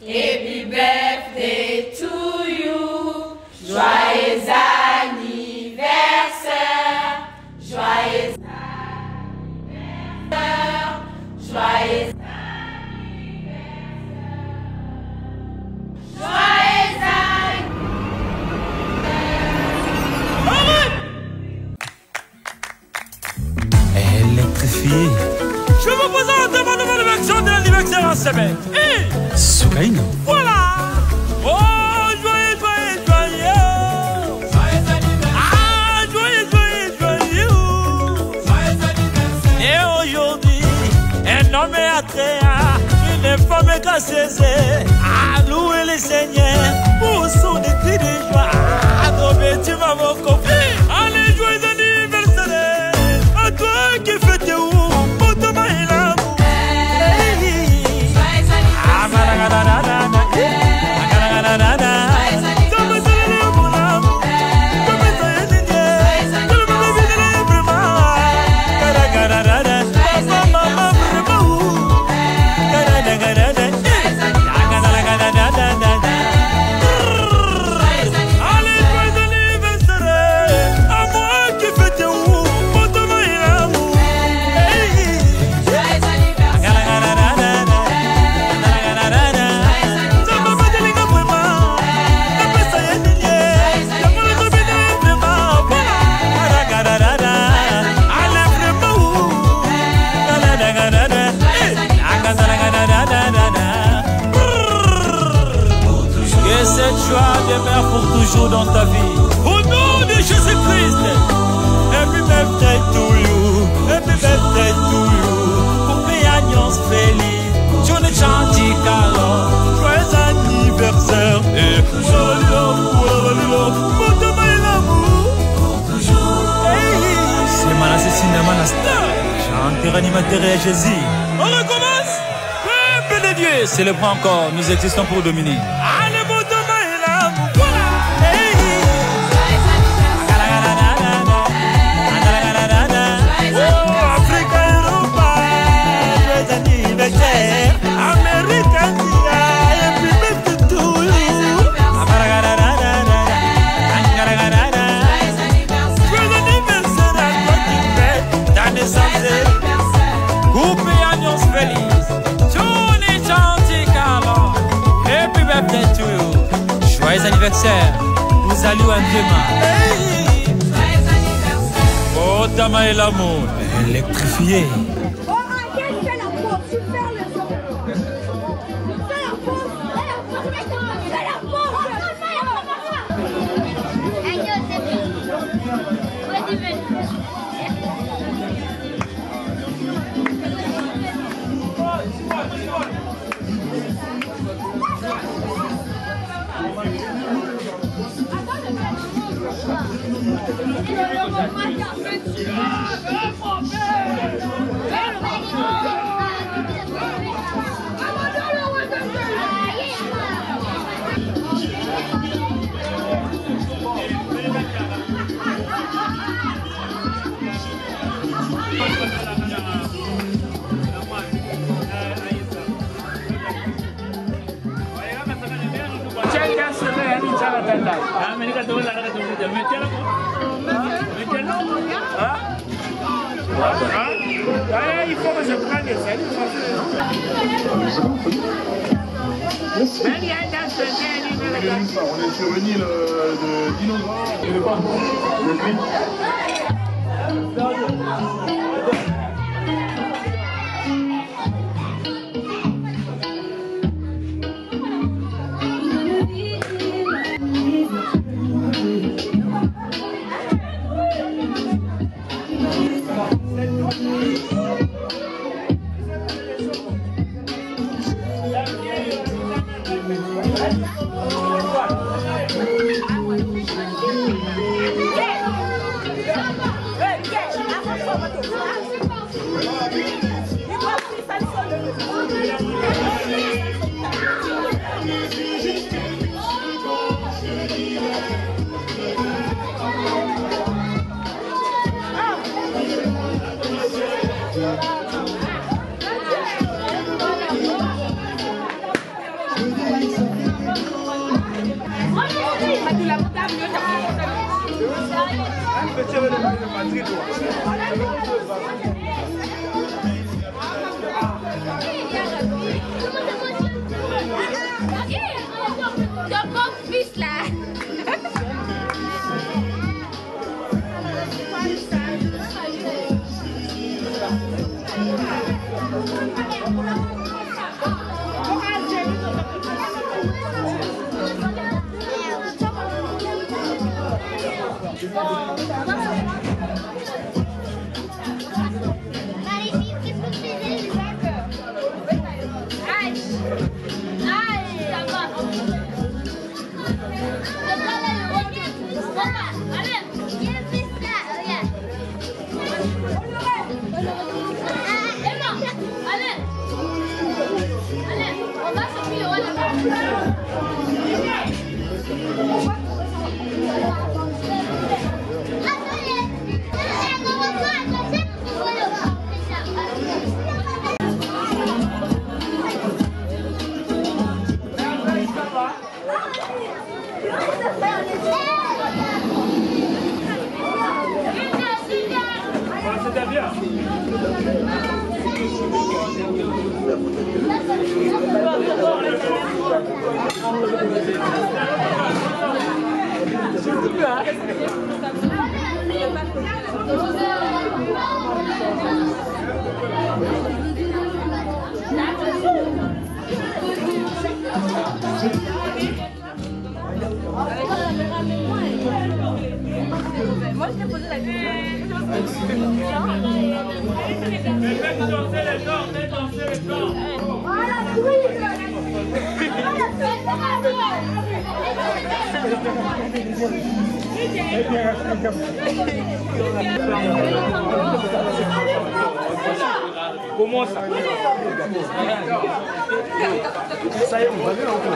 Happy birthday to you. Joyeux anniversaire. Joyeux anniversaire. Joyeux Électrifié. Je vous présente ma nouvelle version de l'anniversaire en semaine. Soukaina. Voilà. Oh, joyeux, joyeux, joyeux. Joyeux anniversaire. Ah, joyeux, joyeux, joyeux. Joyeux anniversaire. Et aujourd'hui, un homme est attrayant, une femme est cassée. À louer les seigneurs pour son écrit de joie. À tomber, tu m'as mon copain. Allez, joyeux anniversaire. À toi qui fête où? Cette joie demeure pour toujours dans ta vie. Au nom de Jésus-Christ. Happy birthday to you. Happy birthday to you. Cumpleaños feliz. Johnny Chanti Carlo. Joyeux anniversaire. Et c'est mon assassine de Manastar. Chanteur animateur et Jésus. On recommence. Peuple de Dieu. C'est le point encore. Nous existons pour dominer. Joyeux anniversaire, vous allez un demain. Joyeux anniversaire. Oh, Tama et l'amour. Électrifié. Oh, arrête, fais la pause, tu perds le son. Fais la pause, fais la pause. Hey, yo, c'est bien. Vas-y, vas-y. Il faut que je prenne les ailes. On est sur une île d'Inondra. fils là. Moi, je t'ai posé la question. Comment ça? Ça y est, on va bien encore.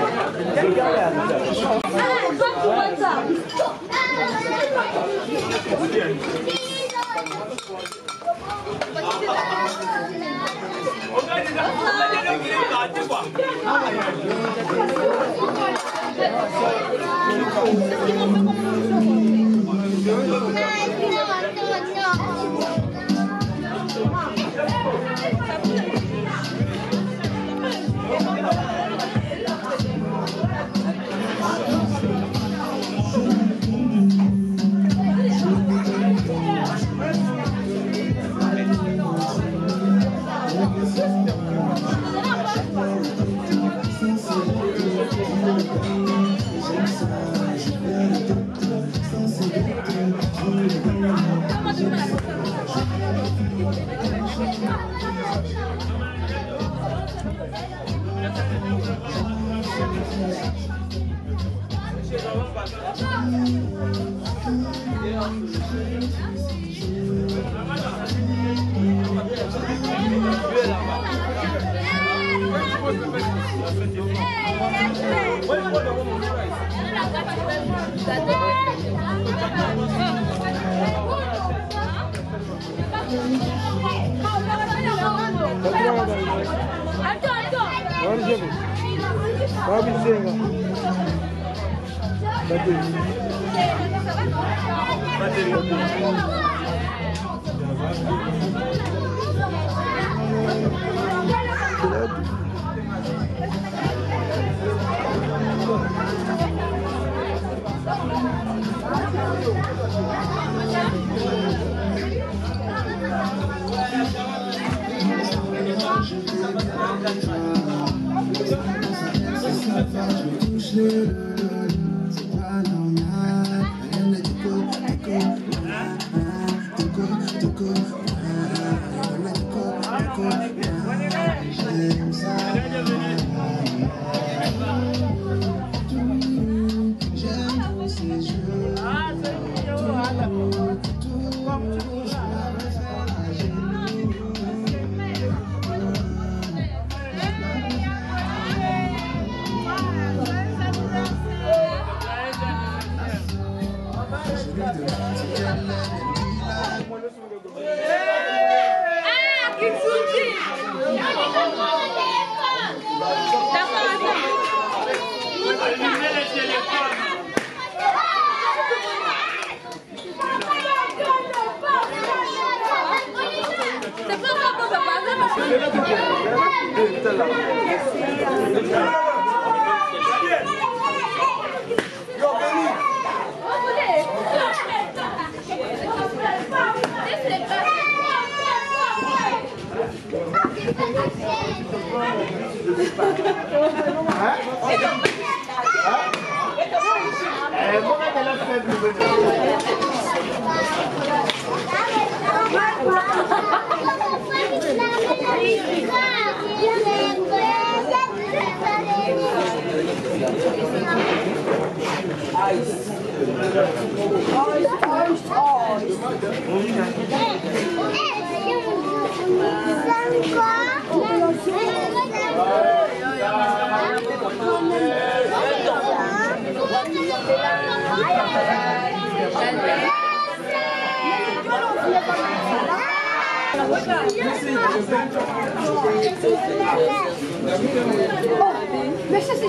Mais ça c'est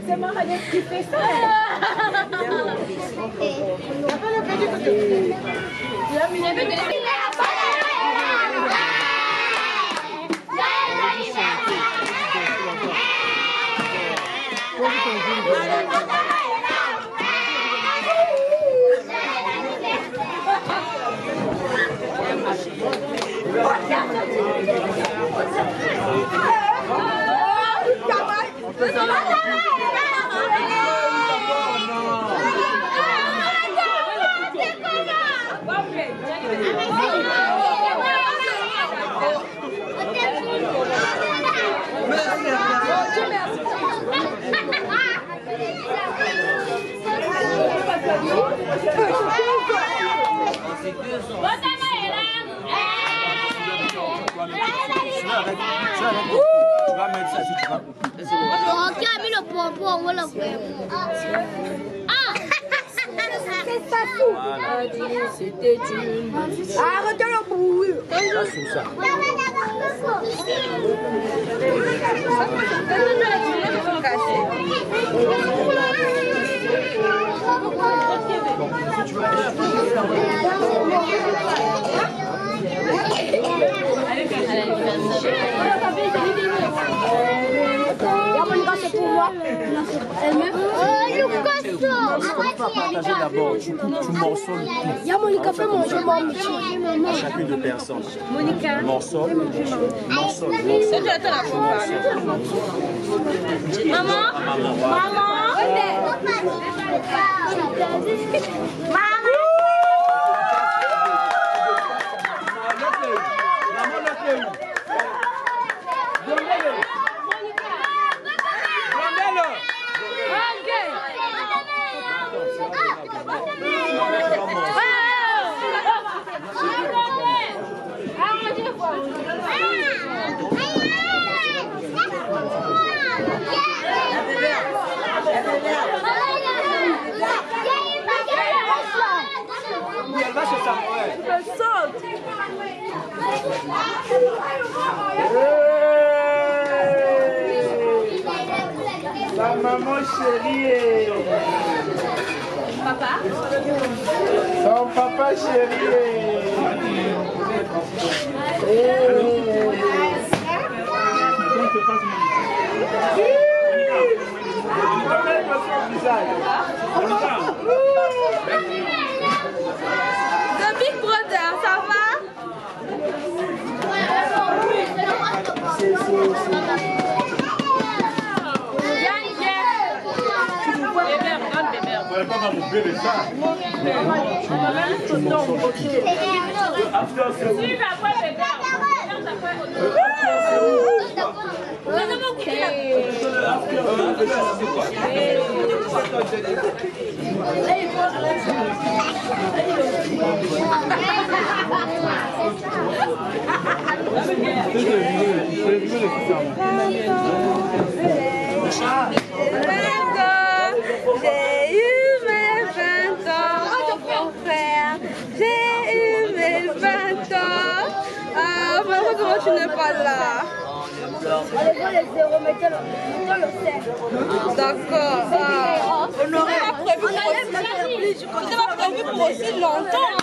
C'est Maradette qui fait ça. Qui a mis le pompon ou le pompon? Ah! C'est ça tout. C'était une... Arrêtez le bruit. Monica, c'est pour moi. Elle-même. Partager d'abord, tu morceaux le tout. Monica, fais manger mon À chacune de personnes. Monica. Morceau. C'est toi, la maman. Maman. maman chérie. Papa. Son papa chérie. The Big Brother, ça va? J'ai eu mes 20 ans, mon frère. J'ai eu mes 20 ans. Ah, malheureusement, tu n'es pas là. D'accord. On aurait pas prévu pour aussi longtemps.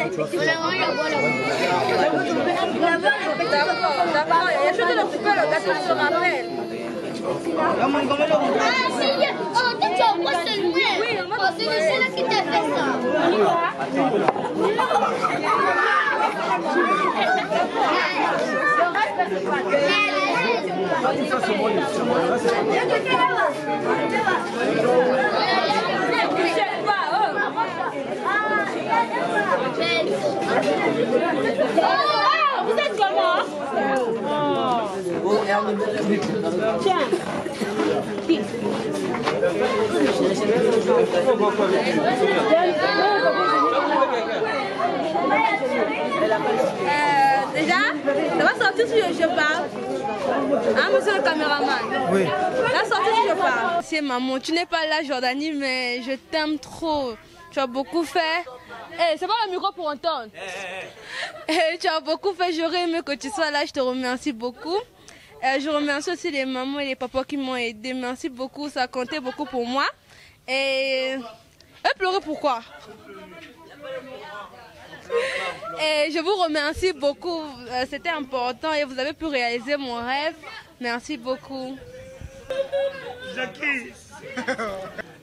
D'accord. Il y a chose de l'occuper, le gâteau se rappelle. Ah si, oh, toi tu as quoi celui-là? Oui, c'est celui-là qui t'a fait ça. Vous êtes comment? Tiens. Déjà, ça va sortir si je parle. Hein, monsieur le caméraman? Oui. Ça va sortir si je parle. C'est maman, tu n'es pas là, Jordanie, mais je t'aime trop. Tu as beaucoup fait. Eh, c'est pas le micro pour entendre. Tu as beaucoup fait, j'aurais aimé que tu sois là, je te remercie beaucoup. Je remercie aussi les mamans et les papas qui m'ont aidé. Merci beaucoup, ça a compté beaucoup pour moi. Et pleurer pourquoi? Et je vous remercie beaucoup, c'était important et vous avez pu réaliser mon rêve. Merci beaucoup.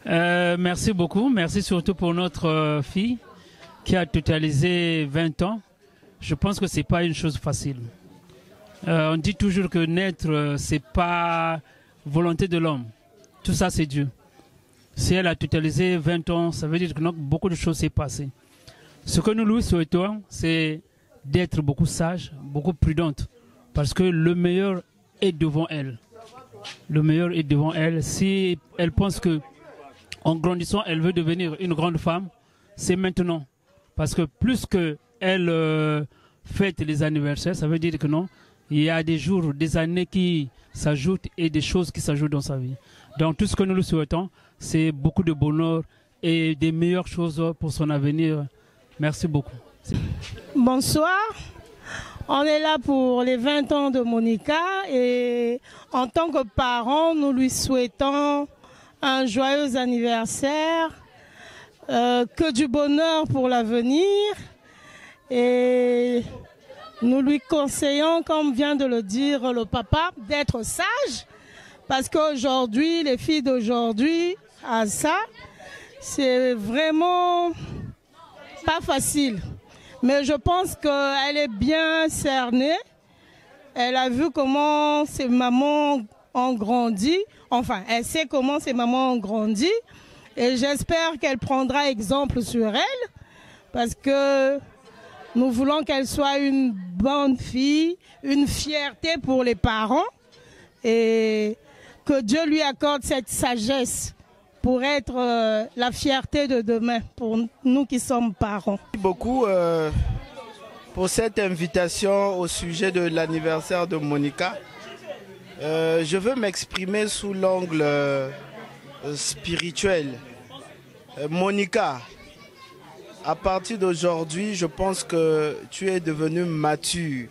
Merci beaucoup, merci surtout pour notre fille qui a totalisé 20 ans. Je pense que ce n'est pas une chose facile. On dit toujours que naître, ce n'est pas volonté de l'homme. Tout ça, c'est Dieu. Si elle a totalisé 20 ans, ça veut dire que beaucoup de choses s'est passées. Ce que nous lui souhaitons, c'est d'être beaucoup sage, beaucoup prudente. Parce que le meilleur est devant elle. Le meilleur est devant elle. Si elle pense que en grandissant, elle veut devenir une grande femme, c'est maintenant. Parce que plus qu'elle fête les anniversaires, ça veut dire que non, il y a des jours, des années qui s'ajoutent et des choses qui s'ajoutent dans sa vie. Donc tout ce que nous lui souhaitons, c'est beaucoup de bonheur et des meilleures choses pour son avenir. Merci beaucoup. Bonsoir. On est là pour les 20 ans de Monica et en tant que parents, nous lui souhaitons un joyeux anniversaire, que du bonheur pour l'avenir et nous lui conseillons, comme vient de le dire le papa, d'être sage parce qu'aujourd'hui, les filles d'aujourd'hui, à ça, c'est vraiment pas facile. Mais je pense qu'elle est bien cernée. Elle a vu comment ses mamans ont grandi. Enfin, elle sait comment ses mamans ont grandi. Et j'espère qu'elle prendra exemple sur elle. Parce que nous voulons qu'elle soit une bonne fille, une fierté pour les parents. Et que Dieu lui accorde cette sagesse pour être la fierté de demain, pour nous qui sommes parents. Merci beaucoup pour cette invitation au sujet de l'anniversaire de Monica. Je veux m'exprimer sous l'angle spirituel. Monica, à partir d'aujourd'hui, je pense que tu es devenue mature.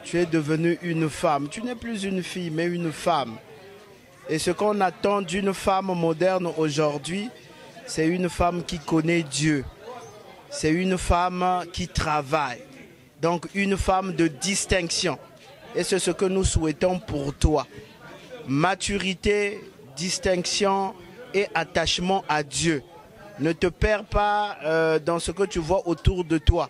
Tu es devenue une femme. Tu n'es plus une fille, mais une femme. Et ce qu'on attend d'une femme moderne aujourd'hui, c'est une femme qui connaît Dieu. C'est une femme qui travaille. Donc une femme de distinction. Et c'est ce que nous souhaitons pour toi. Maturité, distinction et attachement à Dieu. Ne te perds pas dans ce que tu vois autour de toi.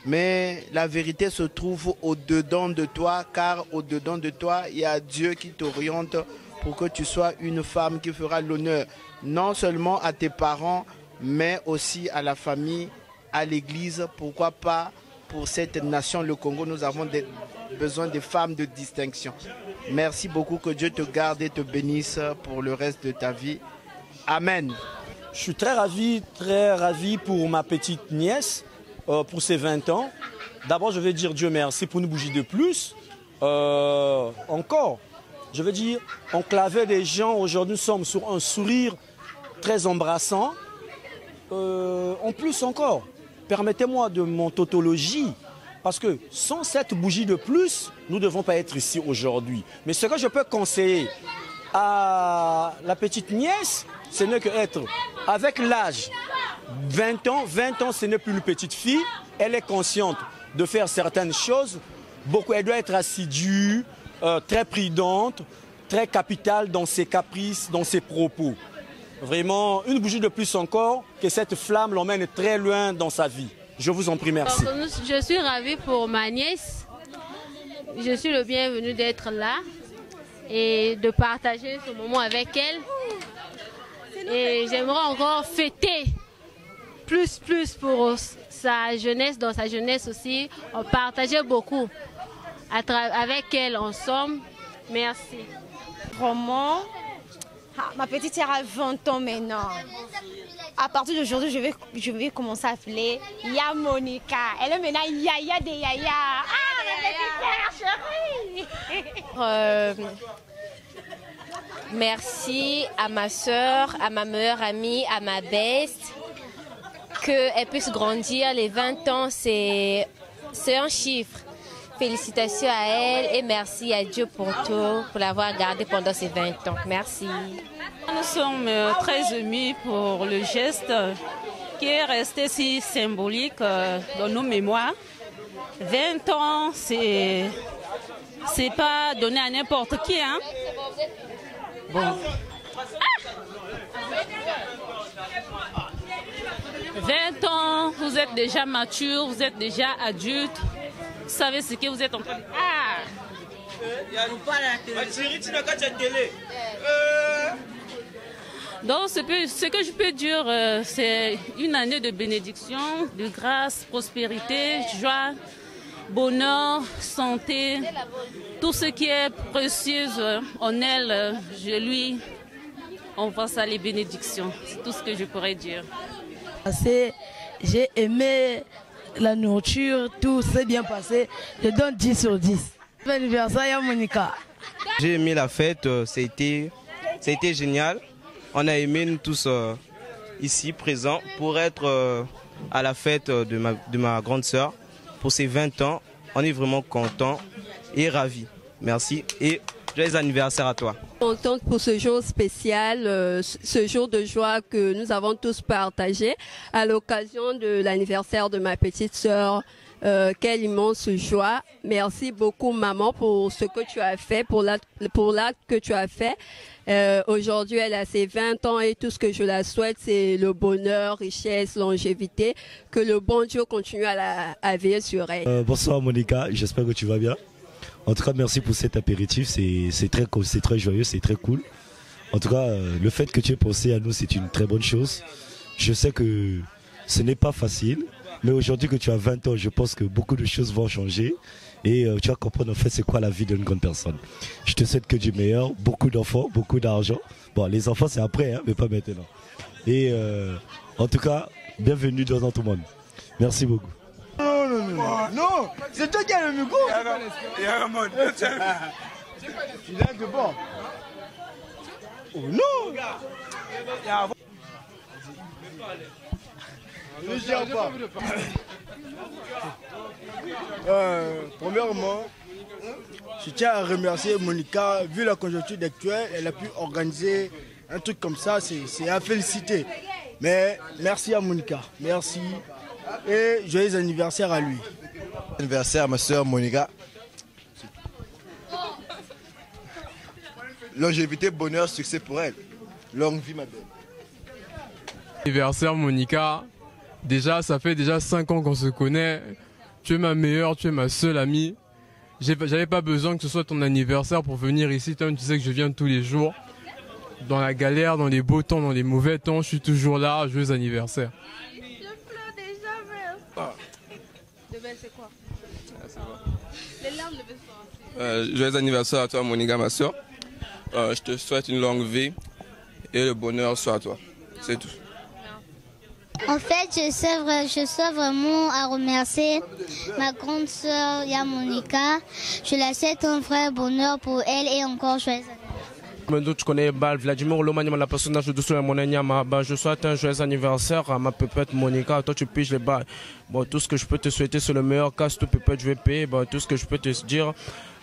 Mais la vérité se trouve au-dedans de toi, car au-dedans de toi, il y a Dieu qui t'oriente pour que tu sois une femme qui fera l'honneur, non seulement à tes parents, mais aussi à la famille, à l'église, pourquoi pas pour cette nation, le Congo, nous avons besoin de femmes de distinction. Merci beaucoup, que Dieu te garde et te bénisse pour le reste de ta vie. Amen. Je suis très ravi pour ma petite nièce, pour ses 20 ans. D'abord, je vais dire Dieu merci pour une bougie de plus. Encore, je veux dire, enclaver des gens, aujourd'hui nous sommes sur un sourire très embrassant. En plus encore, permettez-moi de mon tautologie, parce que sans cette bougie de plus, nous ne devons pas être ici aujourd'hui. Mais ce que je peux conseiller à la petite nièce, ce n'est qu'être avec l'âge. 20 ans, ce n'est plus une petite fille. Elle est consciente de faire certaines choses. Elle doit être assidue, très prudente, très capitale dans ses caprices, dans ses propos. Vraiment, une bougie de plus encore, que cette flamme l'emmène très loin dans sa vie. Je vous en prie, merci. Je suis ravie pour ma nièce. Je suis le bienvenu d'être là et de partager ce moment avec elle. Et j'aimerais encore fêter plus pour sa jeunesse, dans sa jeunesse aussi. On partageait beaucoup avec elle ensemble. Merci. Vraiment, ma petite sœur a 20 ans maintenant. À partir d'aujourd'hui, je vais commencer à appeler Ya Monica. Elle est maintenant Yaya de Yaya. Ah, ma petite sœur chérie. Merci à ma sœur, à ma meilleure amie, à ma best. Qu'elle puisse grandir. Les 20 ans, c'est un chiffre. Félicitations à elle et merci à Dieu pour tout, pour l'avoir gardée pendant ces 20 ans. Merci. Nous sommes très émus pour le geste qui est resté si symbolique dans nos mémoires. 20 ans, c'est pas donné à n'importe qui, hein? Bon. 20 ans, vous êtes déjà mature, vous êtes déjà adulte. Vous savez ce que vous êtes en train de... Donc, ce que je peux dire, c'est une année de bénédiction, de grâce, prospérité, joie, bonheur, santé, tout ce qui est précieux en elle, je lui envoie ça, les bénédictions. C'est tout ce que je pourrais dire. J'ai aimé la nourriture, tout s'est bien passé. Je donne 10 sur 10. Bon anniversaire à Monica. J'ai aimé la fête, ça a été génial. On a aimé nous tous ici présents pour être à la fête de ma grande sœur pour ses 20 ans. On est vraiment contents et ravis. Merci et joyeux anniversaire à toi. Contente pour ce jour spécial, ce jour de joie que nous avons tous partagé à l'occasion de l'anniversaire de ma petite sœur. Quelle immense joie. Merci beaucoup maman pour ce que tu as fait, pour l'acte que tu as fait. Aujourd'hui elle a ses 20 ans et tout ce que je la souhaite c'est le bonheur, richesse, longévité. Que le bon Dieu continue à veiller sur elle. Bonsoir Monica, j'espère que tu vas bien. En tout cas, merci pour cet apéritif, c'est très joyeux, c'est très cool. En tout cas, le fait que tu aies pensé à nous, c'est une très bonne chose. Je sais que ce n'est pas facile, mais aujourd'hui que tu as 20 ans, je pense que beaucoup de choses vont changer et tu vas comprendre en fait c'est quoi la vie d'une grande personne. Je te souhaite que du meilleur, beaucoup d'enfants, beaucoup d'argent. Bon, les enfants c'est après, hein, mais pas maintenant. Et en tout cas, bienvenue dans tout le monde. Merci beaucoup. Non, c'est toi qui as le micro. Tu l'as de bon. Oh non. Ne gère pas. Premièrement, Je tiens à remercier Monica. Vu la conjoncture actuelle, elle a pu organiser un truc comme ça, c'est à féliciter. Mais merci à Monica, merci. Et joyeux anniversaire à lui. Anniversaire à ma soeur Monica. Longévité, bonheur, succès pour elle. Longue vie, ma belle. Anniversaire Monica. Déjà, ça fait déjà 5 ans qu'on se connaît. Tu es ma meilleure, tu es ma seule amie. J'avais pas besoin que ce soit ton anniversaire pour venir ici. Toi, tu sais que je viens tous les jours. Dans la galère, dans les beaux temps, dans les mauvais temps, je suis toujours là. Joyeux anniversaire. Je pleure déjà, mais... Demain, c'est quoi? Les larmes devaient sortir. Joyeux anniversaire à toi, Monica, ma soeur. Je te souhaite une longue vie et le bonheur soit à toi. C'est tout. En fait, je souhaite vraiment à remercier ma grande sœur Monica. Je la souhaite un vrai bonheur pour elle et encore joyeux anniversaire. Tu connais Vladimir Lomani, la personnage de mon Nyama. Je souhaite un joyeux anniversaire à ma pépette Monica. Toi, tu piges les balles. Bon, tout ce que je peux te souhaiter, c'est le meilleur casse de pépette, je vais payer. Bon, tout ce que je peux te dire,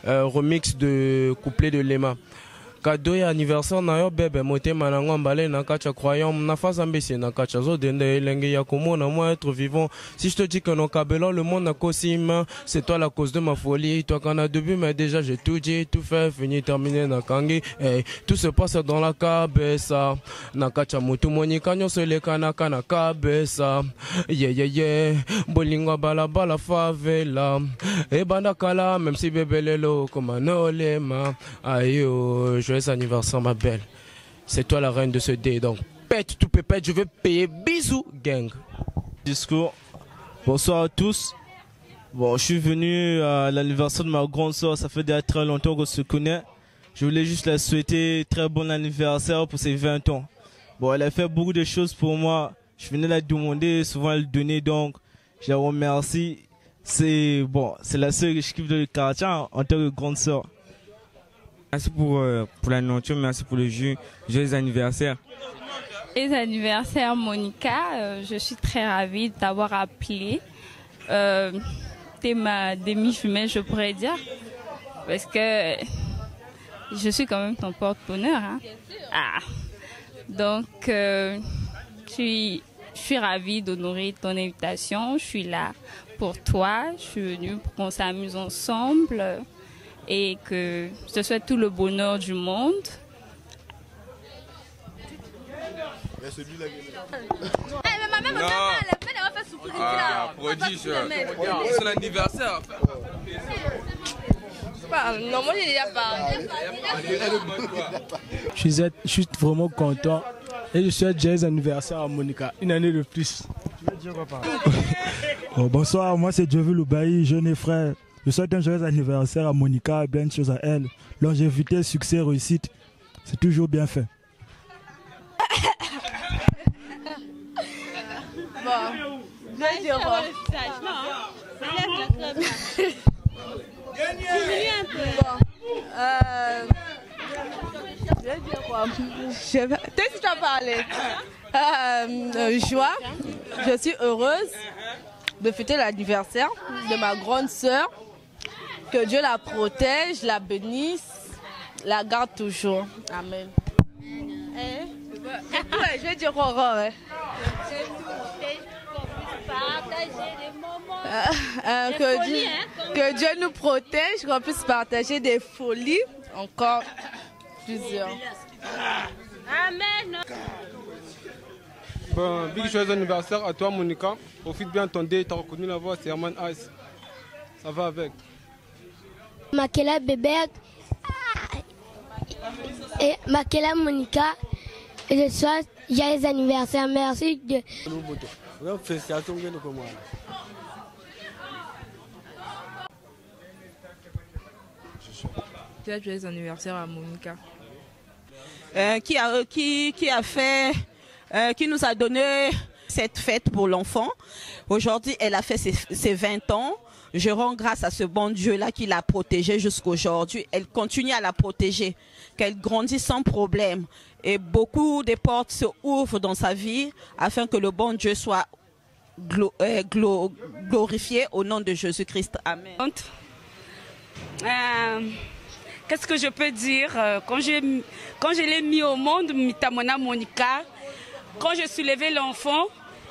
remix de couplet de Lema. Cadeau et anniversaire na yo bébé moté manango mbale na kacha croyant na phase ambitieux na kacha zo dende elenge ya komona moi être vivant. Si je te dis que non kabelo le monde n'a qu'aussi main, c'est toi la cause de ma folie. Toi qu'on a début mais déjà j'ai tout dit, tout fait, fini, terminé na kangi. Hey, tout se passe dans la cabeza. Na kacha mutu monika nyo se le kanaka na cabeza. Yeah yeah yeah, bolingo bala bala favela. E banda kala même si bébé lelo comme un olema. Ayo. Joyeux anniversaire ma belle. C'est toi la reine de ce dé, donc pète tout pépette, je vais payer. Bisous gang. Discours. Bonsoir à tous. Bon, je suis venu à l'anniversaire de ma grande soeur, ça fait déjà très longtemps qu'on se connaît. Je voulais juste la souhaiter très bon anniversaire pour ses 20 ans. Bon, elle a fait beaucoup de choses pour moi. Je venais la demander, souvent elle donnait, donc je la remercie. C'est bon, c'est la seule que je kiffe de quartier en tant que grande soeur. Merci pour la nourriture, merci pour le jus. Joyeux anniversaire. Joyeux anniversaire Monica, je suis très ravie de t'avoir appelé. T'es ma demi-jumelle, je pourrais dire. Parce que je suis quand même ton porte-bonheur. Hein. Ah. Donc, je suis ravie d'honorer ton invitation. Je suis là pour toi. Je suis venue pour qu'on s'amuse ensemble. Et que je te souhaite tout le bonheur du monde. Prodige, c'est l'anniversaire. Non, moi j'ai déjà parlé. Je suis vraiment content et je souhaite joyeux anniversaire à Monica, une année de plus. Bonsoir, moi c'est Jovi Loubaï, jeune et frère. Je souhaite un joyeux anniversaire à Monica, plein de choses à elle. Longévité, succès, réussite, c'est toujours bien fait. Bon, je vais dire quoi? Je vais dire quoi? Qu'est-ce que tu as parlé? Joie, je suis heureuse de fêter l'anniversaire de ma grande sœur. Que Dieu la protège, la bénisse, la garde toujours. Amen. Ouais, je vais dire au revoir. Ouais. Que Dieu nous protège, qu'on puisse partager des folies, encore plusieurs. Amen. Bon, big joyeux anniversaire à toi Monica. Profite bien de ton dé, tu as reconnu la voix, c'est Herman Ice. Ça va avec. Makela bébé et Makela Monica. Et je souhaite joyeux anniversaire. Merci de... Félicitations bien de comment. Joyeux anniversaire à Monica. Qui nous a donné cette fête pour l'enfant. Aujourd'hui, elle a fait ses 20 ans. Je rends grâce à ce bon Dieu-là qui l'a protégée jusqu'aujourd'hui. Elle continue à la protéger, qu'elle grandisse sans problème. Et beaucoup de portes se ouvrent dans sa vie afin que le bon Dieu soit glorifié au nom de Jésus-Christ. Amen. Qu'est-ce que je peux dire? Quand je l'ai mis au monde, Mitamona Monica, quand je soulevais l'enfant,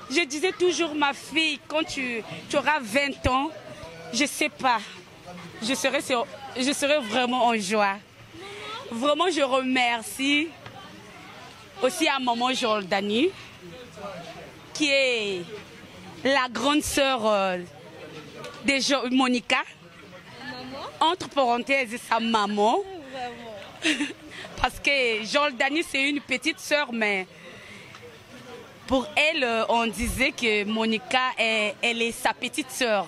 je disais toujours, ma fille, quand tu auras 20 ans, je ne sais pas, je serai vraiment en joie. Vraiment, je remercie aussi à maman Jordanie, qui est la grande sœur de Monica. Entre parenthèses, sa maman. Parce que Jordanie, c'est une petite sœur, mais pour elle, on disait que Monica, elle est sa petite sœur.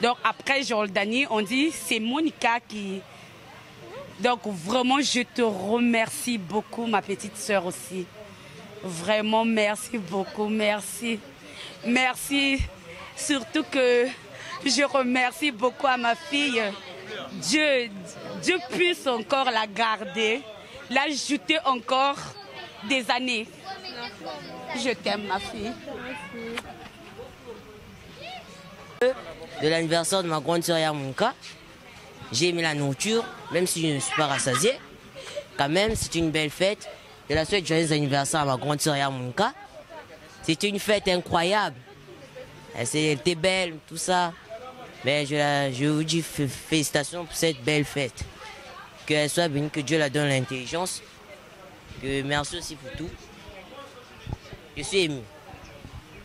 Donc après Jordanie, on dit c'est Monica qui... Donc vraiment, je te remercie beaucoup, ma petite sœur aussi. Vraiment, merci beaucoup, merci. Merci, surtout que je remercie beaucoup à ma fille. Dieu puisse encore la garder, l'ajouter encore des années. Je t'aime, ma fille. De l'anniversaire de ma grande sœur Yamunka, j'ai aimé la nourriture, même si je ne suis pas rassasié. Quand même, c'est une belle fête. Je la souhaite joyeux anniversaire à ma grande sœur Yamunka. C'était une fête incroyable. Elle était belle, tout ça. Mais je vous dis félicitations pour cette belle fête. Qu'elle soit bénie, que Dieu la donne l'intelligence. Merci aussi pour tout. Je suis ému.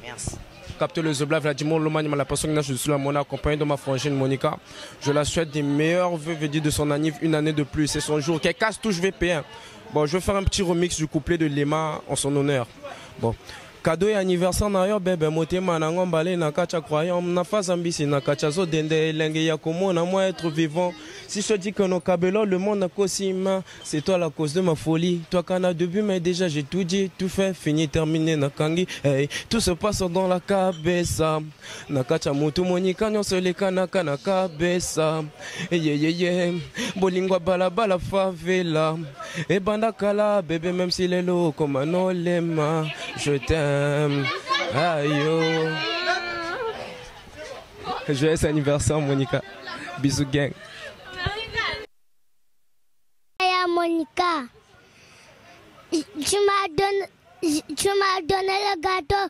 Merci. Capteur le Zebla, Vladimir Lomani, la personne que je suis là, mon accompagné de ma frangine Monica. Je la souhaite des meilleurs vœux de son anniversaire, une année de plus. C'est son jour. Qu'elle casse touche VPN. Bon, je vais faire un petit remix du couplet de Lema en son honneur. Bon. Cadeau et anniversaire na yo bébé motema na ngombale na kacha croyant na face ambisi na kacha zo dende lenge ya komo na moi être vivant. Si je te dis que nos cabello le monde a cosima, c'est toi la cause de ma folie. Toi qu'en a début mais déjà j'ai tout dit, tout fait, fini, terminé na kangi. Hey, tout se passe dans la cabeza. Na kacha mutu monika nyonso leka na kana cabeza. Yeah. Bolingwa bala bala favela. Et banda kala bébé même si les lots comme un olema. Je t'aime. Aïe. Joyeux anniversaire Monica. Bisous gang. Monica, tu m'as donné le gâteau.